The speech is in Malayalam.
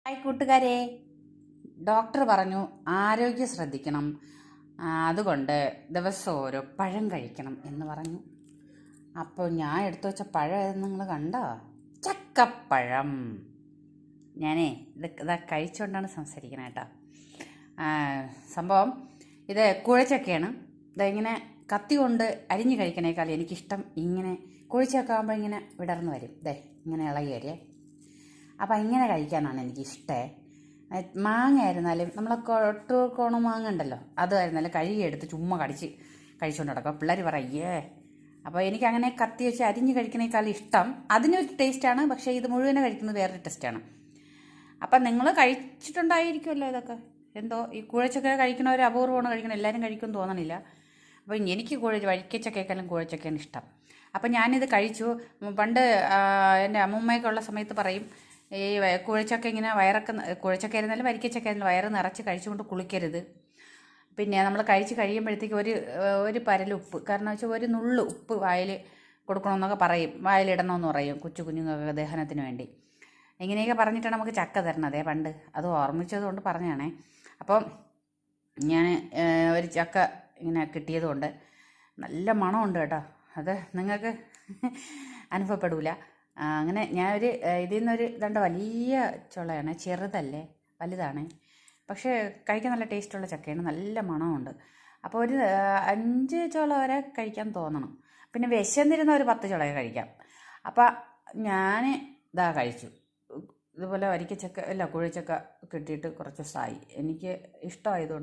ഹായ് കൂട്ടുകാരെ, ഡോക്ടർ പറഞ്ഞു ആരോഗ്യം ശ്രദ്ധിക്കണം, അതുകൊണ്ട് ദിവസം ഓരോ പഴം കഴിക്കണം എന്ന് പറഞ്ഞു. അപ്പോൾ ഞാൻ എടുത്തു വെച്ച പഴം ഏതെന്ന് നിങ്ങൾ കണ്ടോ? ചക്കപ്പഴം. ഞാനേ ഇതാ കഴിച്ചുകൊണ്ടാണ് സംസാരിക്കുന്നത് കേട്ടോ. സംഭവം ഇത് കുഴച്ചക്കയാണ്. ഇങ്ങനെ കത്തി കൊണ്ട് അരിഞ്ഞ് കഴിക്കണേക്കാൾ എനിക്കിഷ്ടം ഇങ്ങനെ കുഴച്ചക്ക ആകുമ്പോൾ ഇങ്ങനെ വിടർന്ന് വരും. ഇങ്ങനെ ഇളകി വരെ. അപ്പം ഇങ്ങനെ കഴിക്കാനാണ് എനിക്കിഷ്ടം. മാങ്ങ ആയിരുന്നാലും നമ്മളെ കൊട്ടുകോണ മാങ്ങ ഉണ്ടല്ലോ, അതായിരുന്നാലും കഴുകിയെടുത്ത് ചുമ്മാ കഴിച്ചുകൊണ്ട് നടക്കും. പിള്ളേർ പറയേ. അപ്പോൾ എനിക്കങ്ങനെ കത്തി വെച്ച് അരിഞ്ഞ് കഴിക്കണേക്കാളും ഇഷ്ടം അതിനൊരു ടേസ്റ്റാണ്. പക്ഷേ ഇത് മുഴുവനെ കഴിക്കുന്നത് വേറൊരു ടേസ്റ്റാണ്. അപ്പം നിങ്ങൾ കഴിച്ചിട്ടുണ്ടായിരിക്കുമല്ലോ ഇതൊക്കെ. എന്തോ ഈ കുഴച്ചക്ക കഴിക്കണവർ അപൂർവമാണ് കഴിക്കണം, എല്ലാവരും കഴിക്കുമെന്ന് തോന്നണില്ല. അപ്പോൾ എനിക്ക് വഴിക്കച്ചക്കയേക്കാളും കുഴച്ചക്കയാണ് ഇഷ്ടം. അപ്പം ഞാനിത് കഴിച്ചു. പണ്ട് എൻ്റെ അമ്മൂമ്മയൊക്കെ ഉള്ള സമയത്ത് പറയും, ഈ കുഴച്ചക്ക ഇങ്ങനെ കുഴച്ചക്ക ആയിരുന്നാലും വരിക്കച്ചക്ക ആയിരുന്നാലും വയറ് നിറച്ച് കഴിച്ചുകൊണ്ട് കുളിക്കരുത്. പിന്നെ നമ്മൾ കഴിച്ച് കഴിയുമ്പോഴത്തേക്ക് ഒരു പരലുപ്പ്, കാരണം വെച്ചാൽ ഒരു നുള്ളു ഉപ്പ് വായിൽ കൊടുക്കണമെന്നൊക്കെ പറയും, വായിലിടണമെന്ന് പറയും കുഞ്ഞുങ്ങൾക്ക് ദഹനത്തിന് വേണ്ടി. ഇങ്ങനെയൊക്കെ പറഞ്ഞിട്ടാണ് നമുക്ക് ചക്ക തരണത് പണ്ട്. അത് ഓർമ്മിച്ചതുകൊണ്ട് പറഞ്ഞാണേ. അപ്പം ഞാൻ ഒരു ചക്ക ഇങ്ങനെ കിട്ടിയതുകൊണ്ട് നല്ല മണമുണ്ട് കേട്ടോ. അത് നിങ്ങൾക്ക് അനുഭവപ്പെടില്ല. അങ്ങനെ ഞാനൊരു ഇതിൽ നിന്നൊരു വലിയ ചുളയാണ്, ചെറുതല്ലേ വലുതാണ്, പക്ഷേ കഴിക്കാൻ നല്ല ടേസ്റ്റുള്ള ചക്കയാണ്, നല്ല മണമുണ്ട്. അപ്പോൾ ഒരു 5 ചുള വരെ കഴിക്കാൻ തോന്നണം. പിന്നെ വിശന്നിരുന്ന ഒരു 10 ചുളയൊക്കെ കഴിക്കാം. അപ്പം ഞാൻ കഴിച്ചു. ഇതുപോലെ വരിക്കച്ചക്ക കുഴച്ചക്ക കിട്ടിയിട്ട് കുറച്ച് ദിവസമായി. എനിക്ക് ഇഷ്ടമായതുകൊണ്ട്